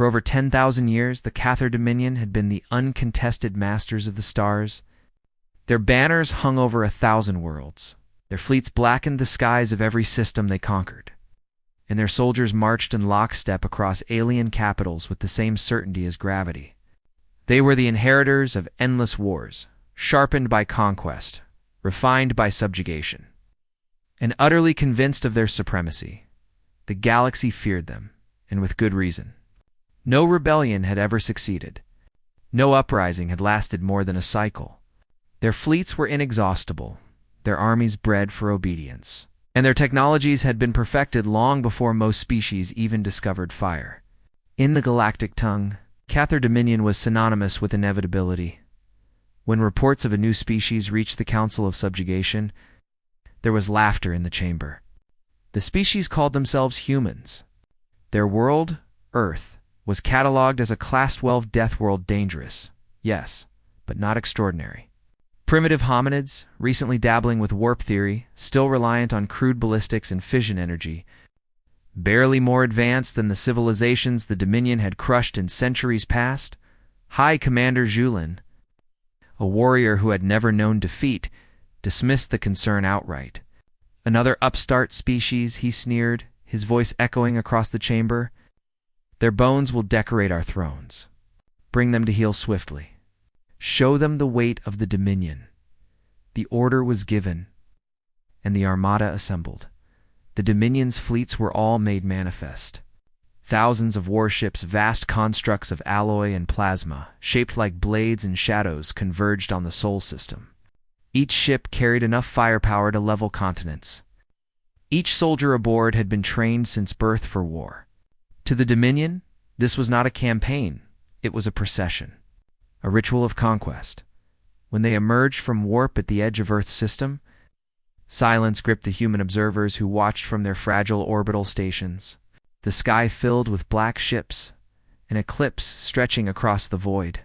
For over 10,000 years, the Cathar Dominion had been the uncontested masters of the stars. Their banners hung over 1,000 worlds. Their fleets blackened the skies of every system they conquered. And their soldiers marched in lockstep across alien capitals with the same certainty as gravity. They were the inheritors of endless wars, sharpened by conquest, refined by subjugation. And utterly convinced of their supremacy, the galaxy feared them, and with good reason. No rebellion had ever succeeded. No uprising had lasted more than a cycle. Their fleets were inexhaustible, their armies bred for obedience, and their technologies had been perfected long before most species even discovered fire. In the galactic tongue, Cathar Dominion was synonymous with inevitability. When reports of a new species reached the Council of Subjugation, there was laughter in the chamber. The species called themselves humans. Their world, Earth, was catalogued as a Class 12 death world, dangerous, yes, but not extraordinary. Primitive hominids, recently dabbling with warp theory, still reliant on crude ballistics and fission energy, barely more advanced than the civilizations the Dominion had crushed in centuries past. High Commander Julin, a warrior who had never known defeat, dismissed the concern outright. Another upstart species, he sneered, his voice echoing across the chamber. Their bones will decorate our thrones. Bring them to heel swiftly. Show them the weight of the Dominion. The order was given, and the armada assembled. The Dominion's fleets were all made manifest. Thousands of warships, vast constructs of alloy and plasma, shaped like blades and shadows, converged on the Sol system. Each ship carried enough firepower to level continents. Each soldier aboard had been trained since birth for war. To the Dominion, this was not a campaign, it was a procession. A ritual of conquest. When they emerged from warp at the edge of Earth's system, silence gripped the human observers who watched from their fragile orbital stations. The sky filled with black ships, an eclipse stretching across the void.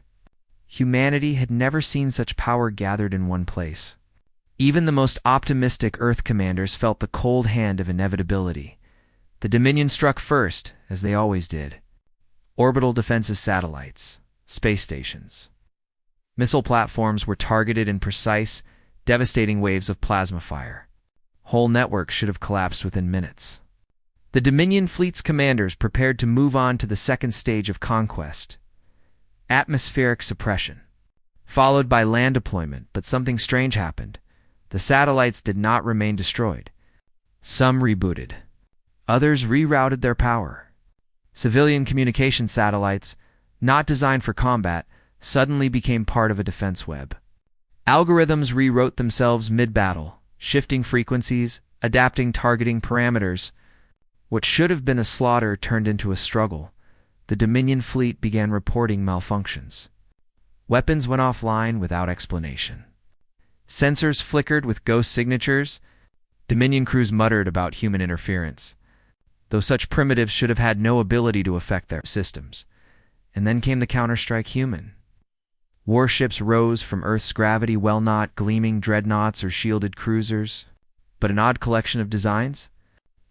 Humanity had never seen such power gathered in one place. Even the most optimistic Earth commanders felt the cold hand of inevitability. The Dominion struck first, as they always did. Orbital defenses, satellites, space stations. Missile platforms were targeted in precise, devastating waves of plasma fire. Whole networks should have collapsed within minutes. The Dominion fleet's commanders prepared to move on to the second stage of conquest. Atmospheric suppression, followed by land deployment, but something strange happened. The satellites did not remain destroyed. Some rebooted. Others rerouted their power. Civilian communication satellites, not designed for combat, suddenly became part of a defense web. Algorithms rewrote themselves mid-battle, shifting frequencies, adapting targeting parameters. What should have been a slaughter turned into a struggle. The Dominion fleet began reporting malfunctions. Weapons went offline without explanation. Sensors flickered with ghost signatures. Dominion crews muttered about human interference, though such primitives should have had no ability to affect their systems. And then came the counterstrike human. Warships rose from Earth's gravity, well, not gleaming dreadnoughts or shielded cruisers, but an odd collection of designs.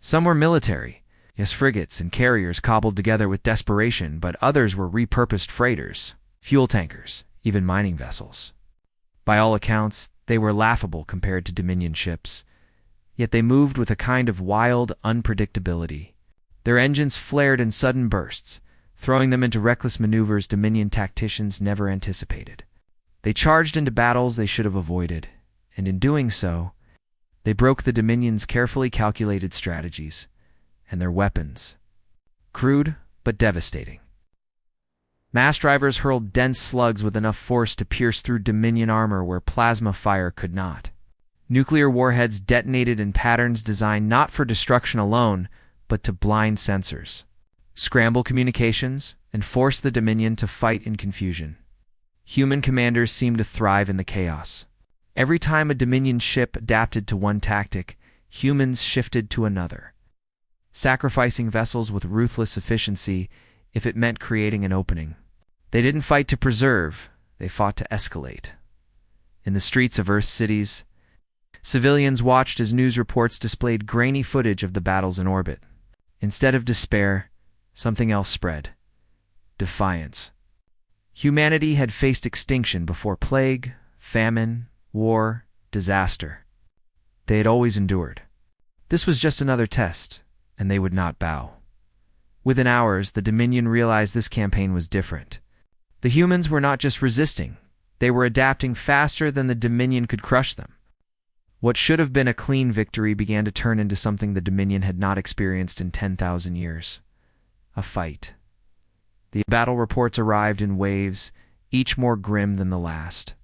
Some were military, yes, frigates and carriers cobbled together with desperation, but others were repurposed freighters, fuel tankers, even mining vessels. By all accounts, they were laughable compared to Dominion ships, yet they moved with a kind of wild unpredictability. Their engines flared in sudden bursts, throwing them into reckless maneuvers Dominion tacticians never anticipated. They charged into battles they should have avoided, and in doing so, they broke the Dominion's carefully calculated strategies and their weapons. Crude, but devastating. Mass drivers hurled dense slugs with enough force to pierce through Dominion armor where plasma fire could not. Nuclear warheads detonated in patterns designed not for destruction alone, but to blind sensors, scramble communications, and force the Dominion to fight in confusion. Human commanders seemed to thrive in the chaos. Every time a Dominion ship adapted to one tactic, humans shifted to another, sacrificing vessels with ruthless efficiency if it meant creating an opening. They didn't fight to preserve, they fought to escalate. In the streets of Earth's cities, civilians watched as news reports displayed grainy footage of the battles in orbit. Instead of despair, something else spread. defiance. Humanity had faced extinction before plague, famine, war, disaster. They had always endured. This was just another test, and they would not bow. Within hours, the Dominion realized this campaign was different. The humans were not just resisting, they were adapting faster than the Dominion could crush them. What should have been a clean victory began to turn into something the Dominion had not experienced in 10,000 years. A fight. The battle reports arrived in waves, each more grim than the last.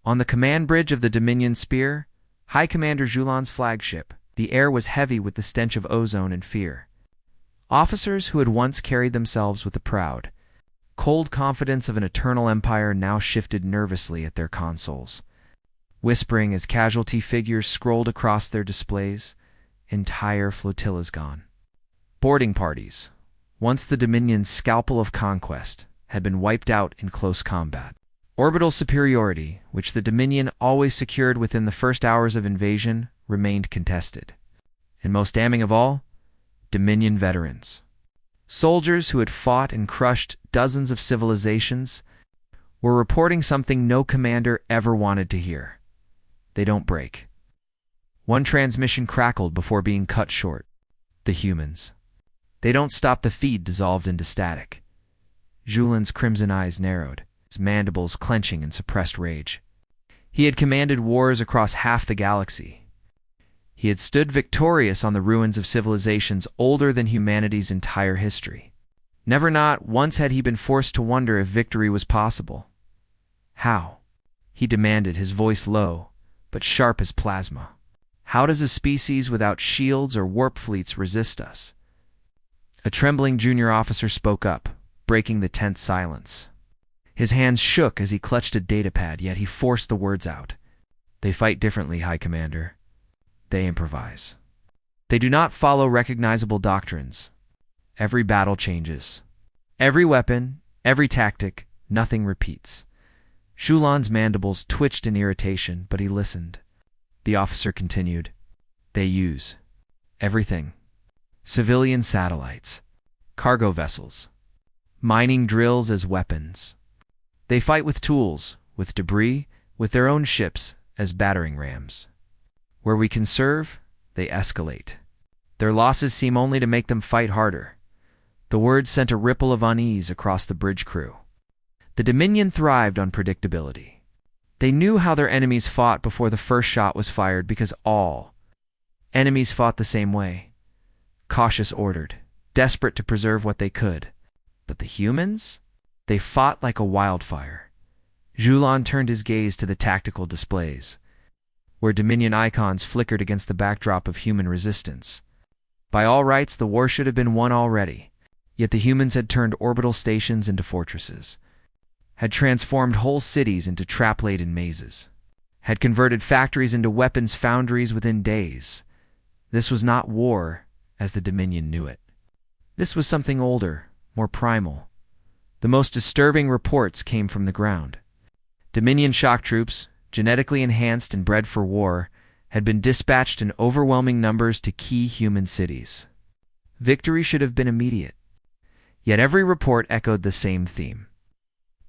On the command bridge of the Dominion Spear, High Commander Julan's flagship, the air was heavy with the stench of ozone and fear. Officers who had once carried themselves with the proud, cold confidence of an eternal empire now shifted nervously at their consoles, whispering as casualty figures scrolled across their displays. Entire flotillas gone. Boarding parties, once the Dominion's scalpel of conquest, had been wiped out in close combat. Orbital superiority, which the Dominion always secured within the first hours of invasion, remained contested. And most damning of all, Dominion veterans. Soldiers who had fought and crushed dozens of civilizations were reporting something no commander ever wanted to hear. They don't break. One transmission crackled before being cut short. The humans. They don't stop. The feed dissolved into static. Julan's crimson eyes narrowed, his mandibles clenching in suppressed rage. He had commanded wars across half the galaxy. He had stood victorious on the ruins of civilizations older than humanity's entire history. Never not once had he been forced to wonder if victory was possible. How? He demanded, his voice low, but sharp as plasma. How does a species without shields or warp fleets resist us? A trembling junior officer spoke up, breaking the tense silence. His hands shook as he clutched a datapad, yet he forced the words out. They fight differently, High Commander. They improvise. They do not follow recognizable doctrines. Every battle changes. Every weapon, every tactic, nothing repeats. Julan's mandibles twitched in irritation, but he listened. The officer continued. They use everything. Civilian satellites, cargo vessels, mining drills as weapons. They fight with tools, with debris, with their own ships as battering rams. Where we can serve, they escalate. Their losses seem only to make them fight harder. The words sent a ripple of unease across the bridge crew. The Dominion thrived on predictability. They knew how their enemies fought before the first shot was fired because all enemies fought the same way. Cautious, ordered, desperate to preserve what they could. But the humans? They fought like a wildfire. Julan turned his gaze to the tactical displays, where Dominion icons flickered against the backdrop of human resistance. By all rights, the war should have been won already, yet the humans had turned orbital stations into fortresses, had transformed whole cities into trap-laden mazes, had converted factories into weapons foundries within days. This was not war as the Dominion knew it. This was something older, more primal. The most disturbing reports came from the ground. Dominion shock troops, genetically enhanced and bred for war, had been dispatched in overwhelming numbers to key human cities. Victory should have been immediate. Yet every report echoed the same theme.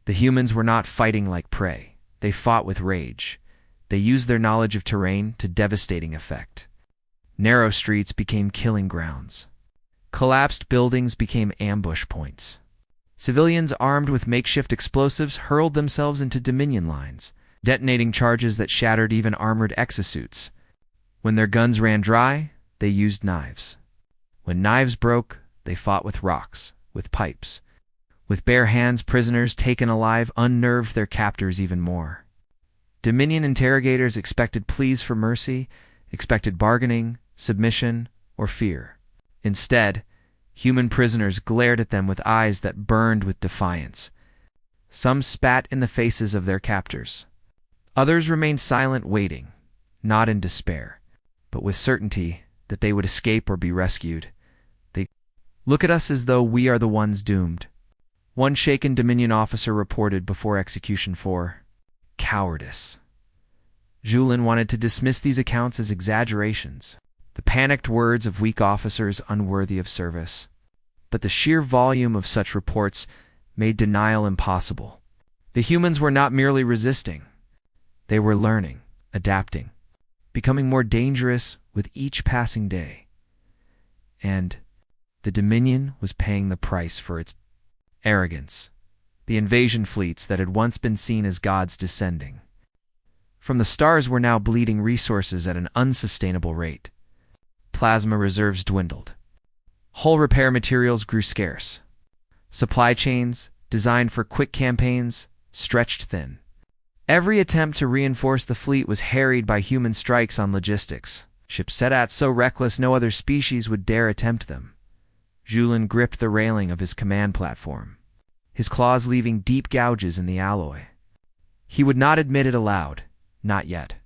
The humans were not fighting like prey. They fought with rage. They used their knowledge of terrain to devastating effect. Narrow streets became killing grounds. Collapsed buildings became ambush points. Civilians armed with makeshift explosives hurled themselves into Dominion lines, detonating charges that shattered even armored exosuits. When their guns ran dry, they used knives. When knives broke, they fought with rocks, with pipes. With bare hands, prisoners taken alive unnerved their captors even more. Dominion interrogators expected pleas for mercy, expected bargaining, submission, or fear. Instead, human prisoners glared at them with eyes that burned with defiance. Some spat in the faces of their captors. Others remained silent, waiting, not in despair, but with certainty that they would escape or be rescued. They look at us as though we are the ones doomed. One shaken Dominion officer reported before execution for cowardice. Julan wanted to dismiss these accounts as exaggerations, the panicked words of weak officers unworthy of service. But the sheer volume of such reports made denial impossible. The humans were not merely resisting. They were learning, adapting, becoming more dangerous with each passing day. And the Dominion was paying the price for its arrogance. The invasion fleets that had once been seen as gods descending from the stars were now bleeding resources at an unsustainable rate. Plasma reserves dwindled. Hull repair materials grew scarce. Supply chains, designed for quick campaigns, stretched thin. Every attempt to reinforce the fleet was harried by human strikes on logistics, ships set at so reckless no other species would dare attempt them. Julien gripped the railing of his command platform, his claws leaving deep gouges in the alloy. He would not admit it aloud, not yet.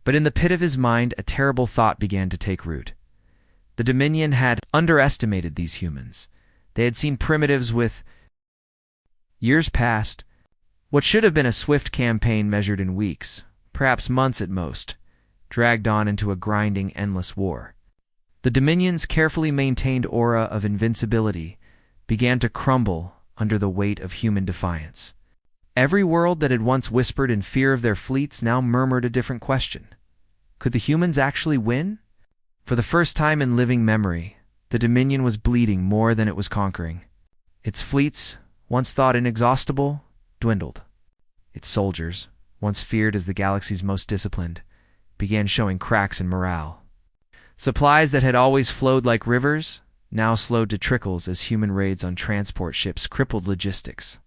But in the pit of his mind, a terrible thought began to take root. The Dominion had underestimated these humans. They had seen primitives with years past. What should have been a swift campaign measured in weeks, perhaps months at most, dragged on into a grinding, endless war. The Dominion's carefully maintained aura of invincibility began to crumble under the weight of human defiance. Every world that had once whispered in fear of their fleets now murmured a different question. Could the humans actually win? For the first time in living memory, the Dominion was bleeding more than it was conquering. Its fleets, once thought inexhaustible, dwindled. Its soldiers, once feared as the galaxy's most disciplined, began showing cracks in morale. Supplies that had always flowed like rivers now slowed to trickles as human raids on transport ships crippled logistics.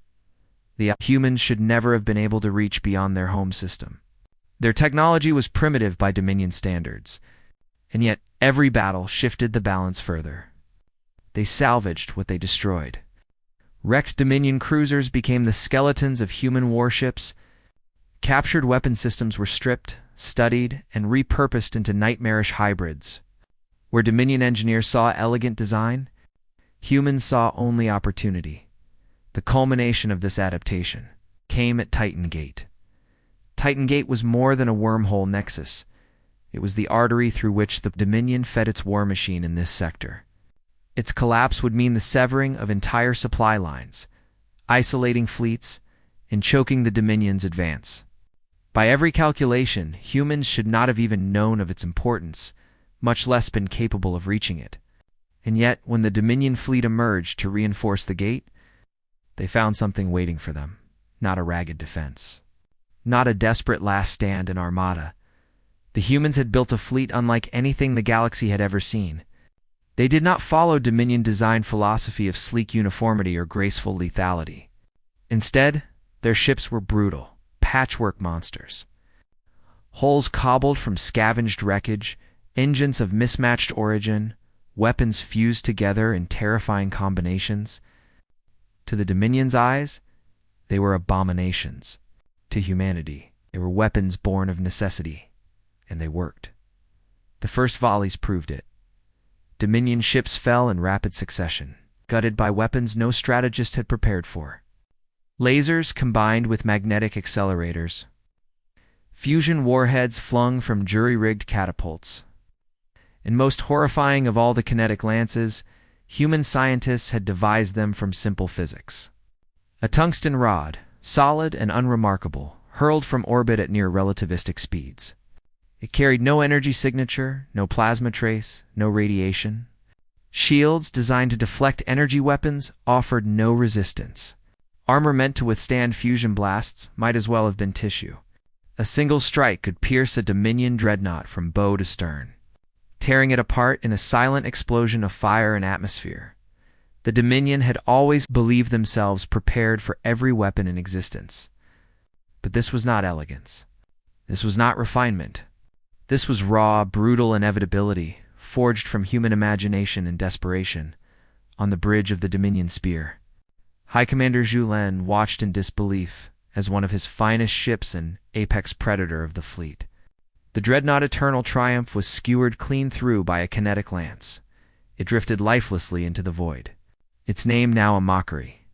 The humans should never have been able to reach beyond their home system. Their technology was primitive by Dominion standards, and yet every battle shifted the balance further. They salvaged what they destroyed. Wrecked Dominion cruisers became the skeletons of human warships. Captured weapon systems were stripped, studied, and repurposed into nightmarish hybrids. Where Dominion engineers saw elegant design, humans saw only opportunity. The culmination of this adaptation came at Titan Gate. Titan Gate was more than a wormhole nexus. It was the artery through which the Dominion fed its war machine in this sector. Its collapse would mean the severing of entire supply lines, isolating fleets, and choking the Dominion's advance. By every calculation, humans should not have even known of its importance, much less been capable of reaching it. And yet, when the Dominion fleet emerged to reinforce the gate, they found something waiting for them, not a ragged defense, not a desperate last stand in armada. The humans had built a fleet unlike anything the galaxy had ever seen. They did not follow Dominion design philosophy of sleek uniformity or graceful lethality. Instead, their ships were brutal, patchwork monsters. Hulls cobbled from scavenged wreckage, engines of mismatched origin, weapons fused together in terrifying combinations. To the Dominion's eyes, they were abominations. To humanity, they were weapons born of necessity, and they worked. The first volleys proved it. Dominion ships fell in rapid succession, gutted by weapons no strategist had prepared for. Lasers combined with magnetic accelerators. Fusion warheads flung from jury-rigged catapults. And most horrifying of all the kinetic lances, human scientists had devised them from simple physics. A tungsten rod, solid and unremarkable, hurled from orbit at near relativistic speeds. It carried no energy signature, no plasma trace, no radiation. Shields designed to deflect energy weapons offered no resistance. Armor meant to withstand fusion blasts might as well have been tissue. A single strike could pierce a Dominion dreadnought from bow to stern, tearing it apart in a silent explosion of fire and atmosphere. The Dominion had always believed themselves prepared for every weapon in existence. But this was not elegance. This was not refinement. This was raw, brutal inevitability, forged from human imagination and desperation, on the bridge of the Dominion spear. High Commander Julien watched in disbelief as one of his finest ships an apex predator of the fleet. The dreadnought Eternal Triumph was skewered clean through by a kinetic lance. It drifted lifelessly into the void, its name now a mockery.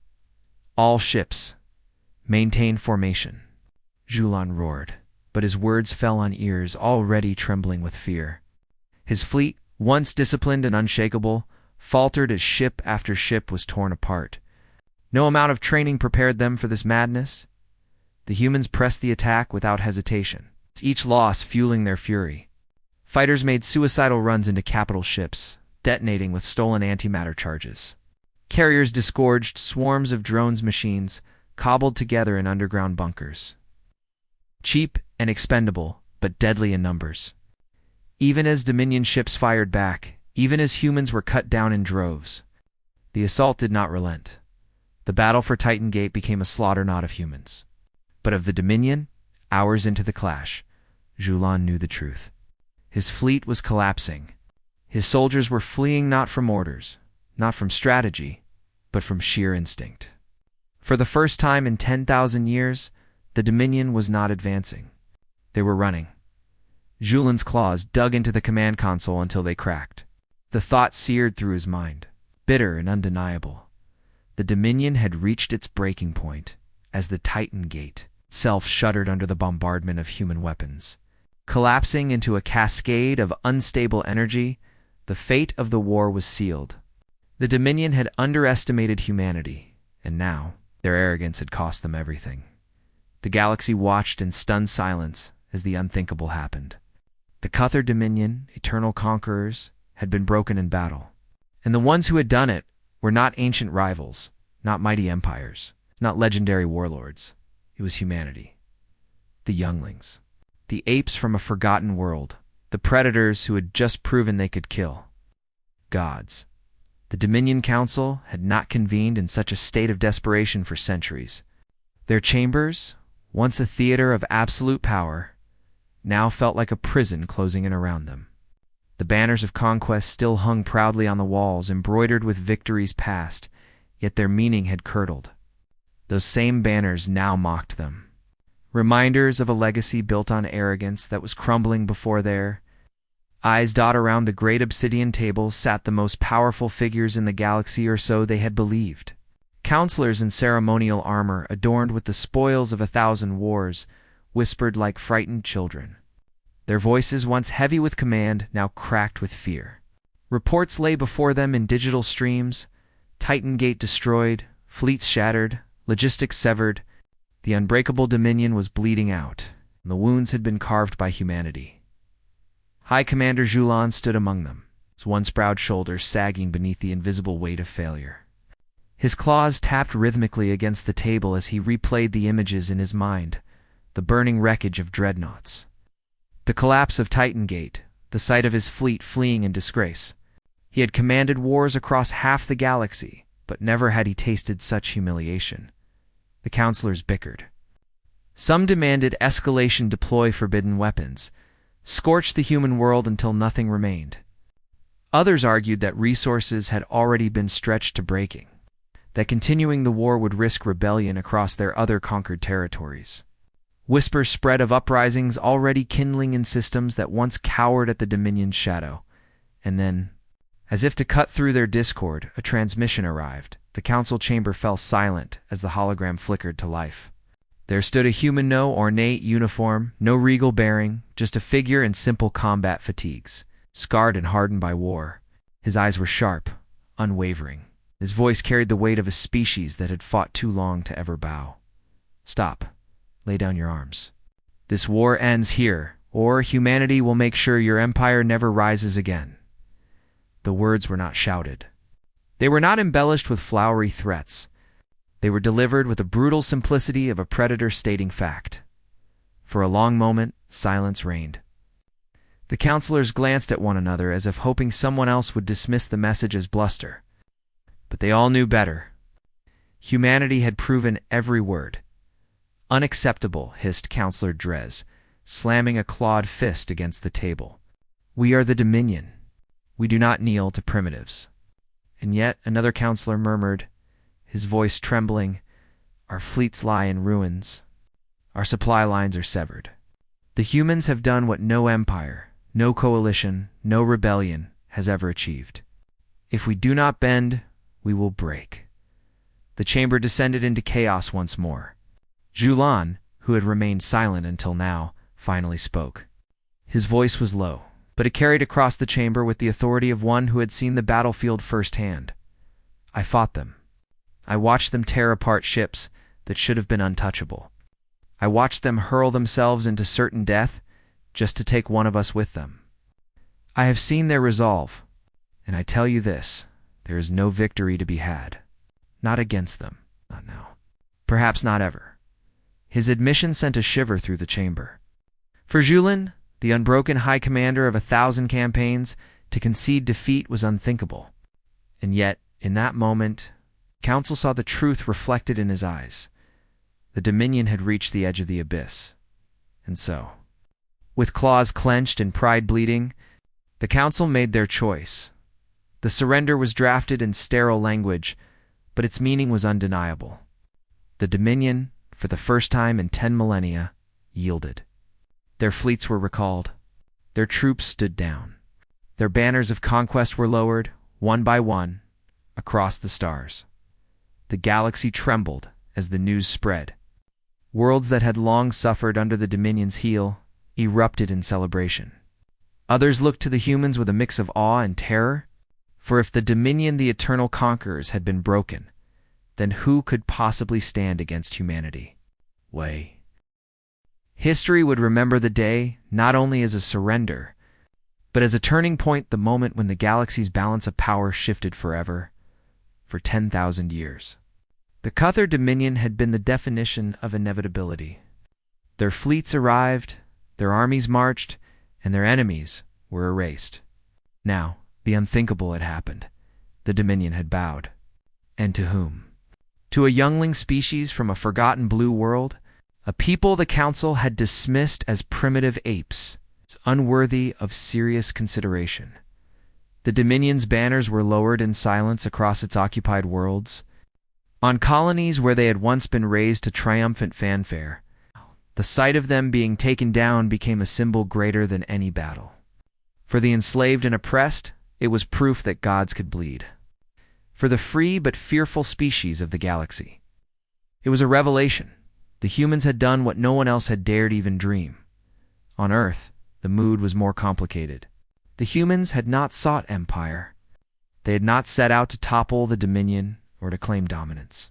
All ships, maintain formation, Julien roared, but his words fell on ears already trembling with fear. His fleet, once disciplined and unshakable, faltered as ship after ship was torn apart. No amount of training prepared them for this madness. The humans pressed the attack without hesitation, each loss fueling their fury. Fighters made suicidal runs into capital ships, detonating with stolen antimatter charges. Carriers disgorged swarms of drones machines, cobbled together in underground bunkers. Cheap and expendable, but deadly in numbers. Even as Dominion ships fired back, even as humans were cut down in droves, the assault did not relent. The battle for Titan Gate became a slaughter not of humans, but of the Dominion. Hours into the clash, Julan knew the truth. His fleet was collapsing. His soldiers were fleeing not from orders, not from strategy, but from sheer instinct. For the first time in 10,000 years, the Dominion was not advancing. They were running. Julan's claws dug into the command console until they cracked. The thought seared through his mind, bitter and undeniable. The Dominion had reached its breaking point as the Titan Gate itself shuddered under the bombardment of human weapons. Collapsing into a cascade of unstable energy, the fate of the war was sealed. The Dominion had underestimated humanity, and now their arrogance had cost them everything. The galaxy watched in stunned silence as the unthinkable happened. The Cuthar Dominion, eternal conquerors, had been broken in battle. And the ones who had done it were not ancient rivals, not mighty empires, not legendary warlords. It was humanity. The younglings. The apes from a forgotten world. The predators who had just proven they could kill. Gods. The Dominion Council had not convened in such a state of desperation for centuries. Their chambers, once a theater of absolute power, now felt like a prison closing in around them. The banners of conquest still hung proudly on the walls, embroidered with victories past, yet their meaning had curdled. Those same banners now mocked them. Reminders of a legacy built on arrogance that was crumbling before their eyes. Around the great obsidian table sat the most powerful figures in the galaxy, or so they had believed. Counselors in ceremonial armor, adorned with the spoils of 1,000 wars, whispered like frightened children. Their voices, once heavy with command, now cracked with fear. Reports lay before them in digital streams: Titan Gate destroyed, fleets shattered, logistics severed. The unbreakable Dominion was bleeding out, and the wounds had been carved by humanity. High Commander Julan stood among them, his once proud shoulders sagging beneath the invisible weight of failure. His claws tapped rhythmically against the table as he replayed the images in his mind, the burning wreckage of dreadnoughts. The collapse of Titan Gate, the sight of his fleet fleeing in disgrace. He had commanded wars across half the galaxy, but never had he tasted such humiliation. The counselors bickered. Some demanded escalation, deploy forbidden weapons, scorch the human world until nothing remained. Others argued that resources had already been stretched to breaking, that continuing the war would risk rebellion across their other conquered territories. Whispers spread of uprisings already kindling in systems that once cowered at the Dominion's shadow. And then, as if to cut through their discord, a transmission arrived. The council chamber fell silent as the hologram flickered to life. There stood a human, no ornate uniform, no regal bearing, just a figure in simple combat fatigues, scarred and hardened by war. His eyes were sharp, unwavering. His voice carried the weight of a species that had fought too long to ever bow. Stop. Lay down your arms. This war ends here, or humanity will make sure your empire never rises again. The words were not shouted. They were not embellished with flowery threats. They were delivered with the brutal simplicity of a predator stating fact. For a long moment, silence reigned. The counselors glanced at one another as if hoping someone else would dismiss the message as bluster. But they all knew better. Humanity had proven every word. Unacceptable, hissed Counselor Drez, slamming a clawed fist against the table. We are the Dominion. We do not kneel to primitives. And yet another counselor murmured, his voice trembling, our fleets lie in ruins. Our supply lines are severed. The humans have done what no empire, no coalition, no rebellion has ever achieved. If we do not bend, we will break. The chamber descended into chaos once more. Julan, who had remained silent until now, finally spoke. His voice was low, but it carried across the chamber with the authority of one who had seen the battlefield firsthand. I fought them. I watched them tear apart ships that should have been untouchable. I watched them hurl themselves into certain death just to take one of us with them. I have seen their resolve, and I tell you this, there is no victory to be had. Not against them, not now. Perhaps not ever. His admission sent a shiver through the chamber. For Julien, the unbroken high commander of 1,000 campaigns, to concede defeat was unthinkable. And yet, in that moment, Council saw the truth reflected in his eyes. The Dominion had reached the edge of the abyss. And so, with claws clenched and pride bleeding, the Council made their choice. The surrender was drafted in sterile language, but its meaning was undeniable. The Dominion, for the first time in 10 millennia, yielded. Their fleets were recalled. Their troops stood down. Their banners of conquest were lowered, one by one, across the stars. The galaxy trembled as the news spread. Worlds that had long suffered under the Dominion's heel erupted in celebration. Others looked to the humans with a mix of awe and terror, for if the Dominion, the eternal conquerors, had been broken, then who could possibly stand against humanity? History would remember the day not only as a surrender, but as a turning point, the moment when the galaxy's balance of power shifted forever, for 10,000 years. The Cathar Dominion had been the definition of inevitability. Their fleets arrived, their armies marched, and their enemies were erased. Now, the unthinkable had happened. The Dominion had bowed. And to whom? To a youngling species from a forgotten blue world, a people the Council had dismissed as primitive apes, unworthy of serious consideration. The Dominion's banners were lowered in silence across its occupied worlds. On colonies where they had once been raised to triumphant fanfare, the sight of them being taken down became a symbol greater than any battle. For the enslaved and oppressed, it was proof that gods could bleed. For the free but fearful species of the galaxy, it was a revelation. The humans had done what no one else had dared even dream. On Earth, the mood was more complicated. The humans had not sought empire. They had not set out to topple the Dominion or to claim dominance.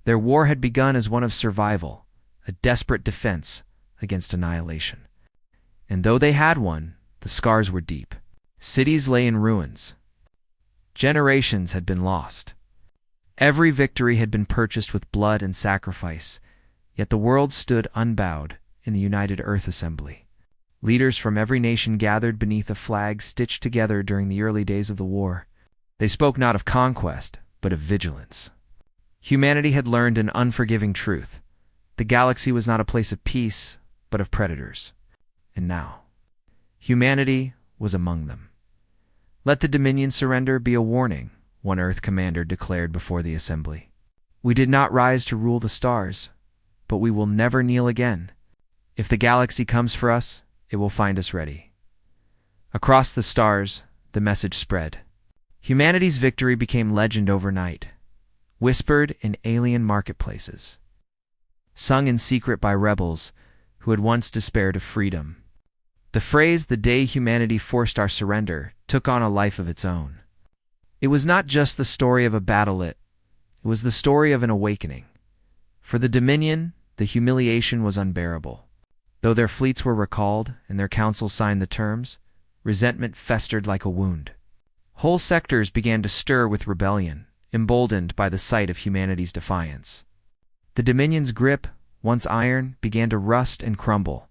Their war had begun as one of survival, a desperate defense against annihilation. And though they had won, the scars were deep. Cities lay in ruins. Generations had been lost. Every victory had been purchased with blood and sacrifice, yet the world stood unbowed in the United Earth Assembly. Leaders from every nation gathered beneath a flag stitched together during the early days of the war. They spoke not of conquest, but of vigilance. Humanity had learned an unforgiving truth. The galaxy was not a place of peace, but of predators. And now, humanity was among them. Let the Dominion surrender be a warning, one Earth commander declared before the assembly. We did not rise to rule the stars, but we will never kneel again. If the galaxy comes for us, it will find us ready. Across the stars, the message spread. Humanity's victory became legend overnight, whispered in alien marketplaces, sung in secret by rebels who had once despaired of freedom. The phrase, "the day humanity forced our surrender," took on a life of its own. It was not just the story of a battle, it was the story of an awakening. For the Dominion, the humiliation was unbearable. Though their fleets were recalled and their council signed the terms, resentment festered like a wound. Whole sectors began to stir with rebellion, emboldened by the sight of humanity's defiance. The Dominion's grip, once iron, began to rust and crumble.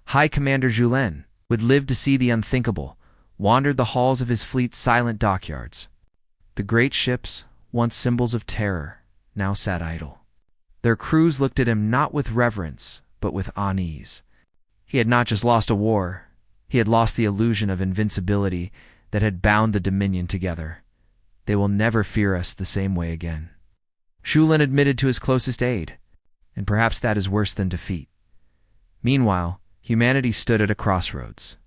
High Commander Julien would live to see the unthinkable, wandered the halls of his fleet's silent dockyards. The great ships, once symbols of terror, now sat idle. Their crews looked at him not with reverence, but with unease. He had not just lost a war, he had lost the illusion of invincibility that had bound the Dominion together. They will never fear us the same way again. Julien admitted to his closest aid, and perhaps that is worse than defeat. Meanwhile, humanity stood at a crossroads.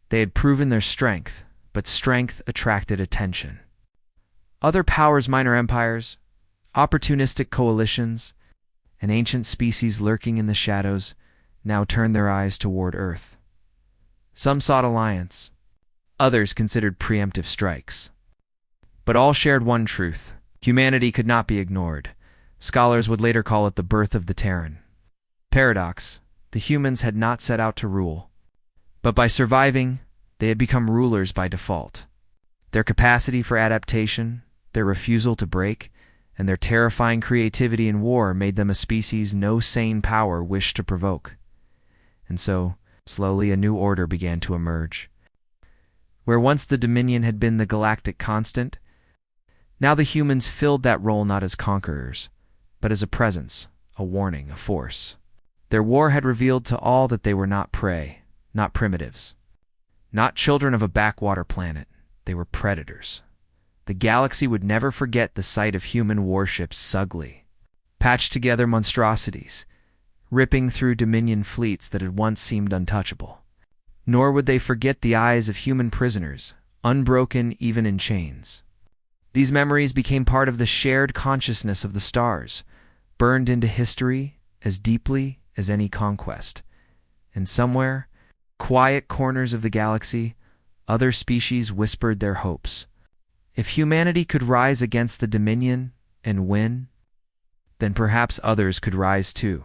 They had proven their strength, but strength attracted attention. Other powers, minor empires, opportunistic coalitions, an ancient species lurking in the shadows, now turned their eyes toward Earth. Some sought alliance, others considered preemptive strikes. But all shared one truth: Humanity could not be ignored. Scholars would later call it the birth of the Terran. Paradox: the humans had not set out to rule, but by surviving, they had become rulers by default. Their capacity for adaptation, their refusal to break, and their terrifying creativity in war made them a species no sane power wished to provoke. And so, slowly a new order began to emerge. Where once the Dominion had been the galactic constant, now the humans filled that role not as conquerors, but as a presence, a warning, a force. Their war had revealed to all that they were not prey, not primitives, not children of a backwater planet. They were predators. The galaxy would never forget the sight of human warships sugly, patched together monstrosities, ripping through Dominion fleets that had once seemed untouchable. Nor would they forget the eyes of human prisoners, unbroken even in chains. These memories became part of the shared consciousness of the stars, burned into history as deeply as any conquest. And somewhere, quiet corners of the galaxy, other species whispered their hopes. If humanity could rise against the Dominion and win, then perhaps others could rise too.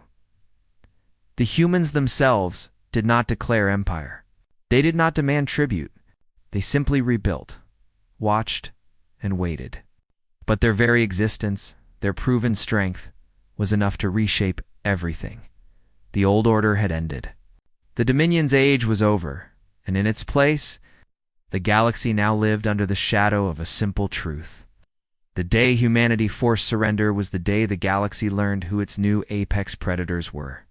The humans themselves did not declare empire. They did not demand tribute. They simply rebuilt, watched, and waited. But their very existence, their proven strength, was enough to reshape everything. The old order had ended. The Dominion's age was over, and in its place, the galaxy now lived under the shadow of a simple truth. The day humanity forced surrender was the day the galaxy learned who its new apex predators were.